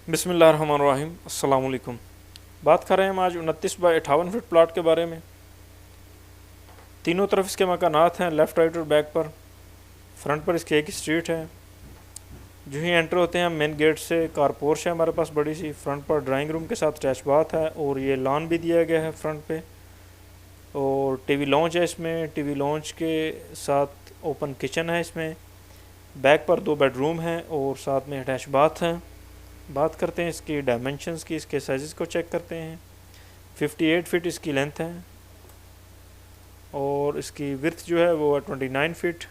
बिस्मिल्लाहिर्रहमानिर्रहीम। अस्सलाम वालेकुम। बात कर रहे हैं हम आज 29 बाई 58 फीट प्लाट के बारे में। तीनों तरफ इसके मकानात हैं, लेफ़्ट राइट और बैक पर। फ्रंट पर इसकी एक स्ट्रीट है। जो ही एंटर होते हैं हम मेन गेट से, कार पोर्च है हमारे पास बड़ी सी। फ्रंट पर ड्राइंग रूम के साथ अटैच बाथ है और ये लॉन भी दिया गया है फ्रंट पे। और टीवी लॉन्च है इसमें। टीवी लॉन्च के साथ ओपन किचन है इसमें। बैक पर 2 बेडरूम हैं और साथ में अटैच बाथ हैं। बात करते हैं इसकी डायमेंशंस की, इसके साइज़ को चेक करते हैं। 58 फीट इसकी लेंथ है और इसकी विड्थ जो है वो है 29 फीट।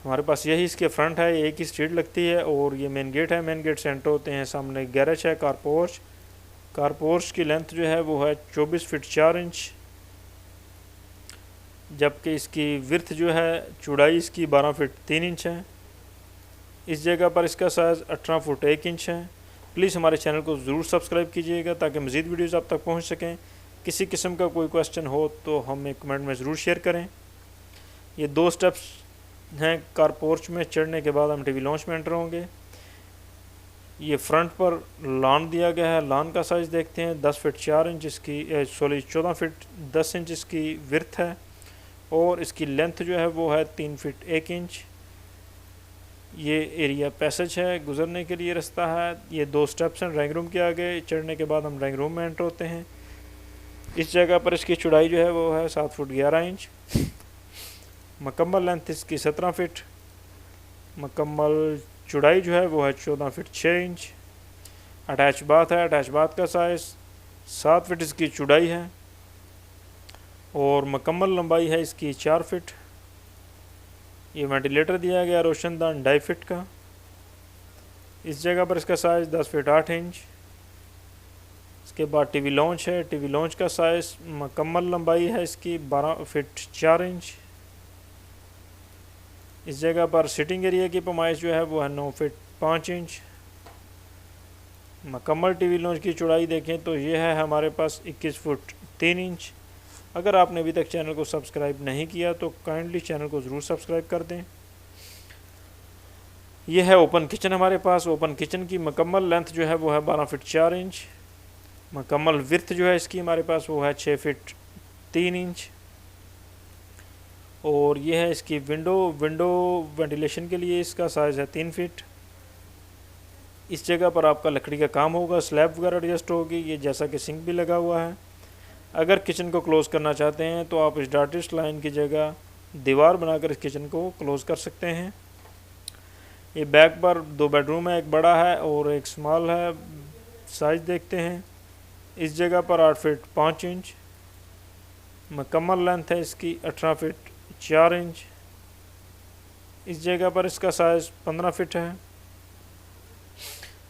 हमारे पास यही इसके फ्रंट है, एक ही स्ट्रीट लगती है और ये मेन गेट है। मेन गेट से एंटर होते हैं, सामने गैरेज है, कार पोर्च। कार पोर्च की लेंथ जो है वो है 24 फीट 4 इंच, जबकि इसकी विड्थ जो है, चौड़ाई इसकी 12 फीट 3 इंच है। इस जगह पर इसका साइज़ 18 फुट 1 इंच है। प्लीज़ हमारे चैनल को ज़रूर सब्सक्राइब कीजिएगा ताकि मज़ीद वीडियोज़ आप तक पहुंच सकें। किसी किस्म का कोई क्वेश्चन हो तो हमें कमेंट में ज़रूर शेयर करें। ये 2 स्टेप्स हैं कार पोर्च में। चढ़ने के बाद हम टीवी लॉन्च में एंटर होंगे। ये फ्रंट पर लॉन दिया गया है। लॉन का साइज़ देखते हैं, 10 फीट 4 इंच इसकी 14 फीट 10 इंच इसकी विड्थ है और इसकी लेंथ जो है वो है 3 फीट 1 इंच। ये एरिया पैसेज है, गुजरने के लिए रास्ता है। ये 2 स्टेप्स हैं ड्राइंग रूम के आगे। चढ़ने के बाद हम ड्राइंग रूम में एंटर होते हैं। इस जगह पर इसकी चौड़ाई जो है वो है 7 फुट 11 इंच। मुकम्मल लेंथ इसकी 17 फीट। मुकम्मल चौड़ाई जो है वो है 14 फीट 6 इंच। अटैच बाथ है। अटैच बाथ का साइज़ 7 फीट इसकी चौड़ाई है और मुकम्मल लंबाई है इसकी 4 फीट। ये वेंटिलेटर दिया गया रोशनदान 2.5 फीट का। इस जगह पर इसका साइज़ 10 फीट 8 इंच। इसके बाद टीवी लॉन्च है। टीवी लॉन्च का साइज़, मुकम्मल लंबाई है इसकी 12 फीट 4 इंच। इस जगह पर सिटिंग एरिया की पैमाइश जो है वो है 9 फीट 5 इंच। मुकम्मल टीवी लॉन्च की चौड़ाई देखें तो ये है हमारे पास 21 फुट 3 इंच। अगर आपने अभी तक चैनल को सब्सक्राइब नहीं किया तो काइंडली चैनल को ज़रूर सब्सक्राइब कर दें। यह है ओपन किचन हमारे पास। ओपन किचन की मुकम्मल लेंथ जो है वो है 12 फीट 4 इंच। मुकम्मल विड्थ जो है इसकी हमारे पास वो है 6 फीट 3 इंच। और ये है इसकी विंडो वेंटिलेशन के लिए इसका साइज़ है 3 फीट। इस जगह पर आपका लकड़ी का काम होगा, स्लैब वगैरह एडजस्ट होगी। ये जैसा कि सिंक भी लगा हुआ है। अगर किचन को क्लोज़ करना चाहते हैं तो आप इस डॉटेड लाइन की जगह दीवार बनाकर इस किचन को क्लोज़ कर सकते हैं। ये बैक पर 2 बेडरूम है, एक बड़ा है और एक स्मॉल है। साइज़ देखते हैं। इस जगह पर 8 फीट 5 इंच। मुकम्मल लेंथ है इसकी 18 फीट 4 इंच। इस जगह पर इसका साइज़ 15 फीट है।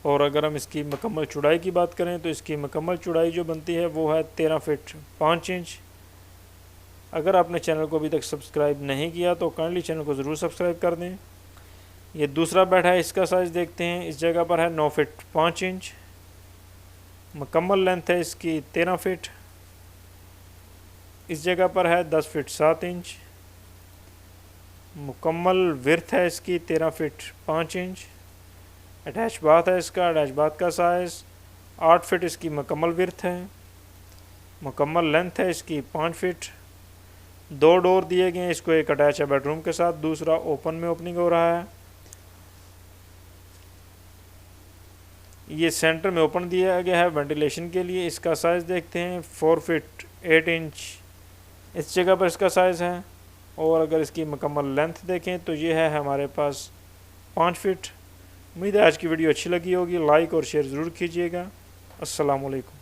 और अगर हम इसकी मुकम्मल चौड़ाई की बात करें तो इसकी मुकम्मल चौड़ाई जो बनती है वो है 13 फीट 5 इंच। अगर आपने चैनल को अभी तक सब्सक्राइब नहीं किया तो काइंडली चैनल को ज़रूर सब्सक्राइब कर दें। ये दूसरा बेड है, इसका साइज़ देखते हैं। इस जगह पर है 9 फीट 5 इंच। मुकम्मल लेंथ है इसकी 13 फीट। इस जगह पर है 10 फीट 7 इंच। मुकम्मल विड्थ है इसकी 13 फीट 5 इंच। अटैच बाथ है इसका। अटैच बाथ का साइज़ 8 फीट इसकी मुकम्मल विड्थ है। मुकम्मल लेंथ है इसकी 5 फीट। 2 डोर दिए गए हैं इसको, एक अटैच है बेडरूम के साथ, दूसरा ओपन में ओपनिंग हो रहा है। ये सेंटर में ओपन दिया गया है वेंटिलेशन के लिए। इसका साइज़ देखते हैं, 4 फीट 8 इंच इस जगह पर इसका साइज़ है। और अगर इसकी मुकम्मल लेंथ देखें तो ये है हमारे पास 5 फीट। उम्मीद है आज की वीडियो अच्छी लगी होगी। लाइक और शेयर ज़रूर कीजिएगा। अस्सलाम वालेकुम।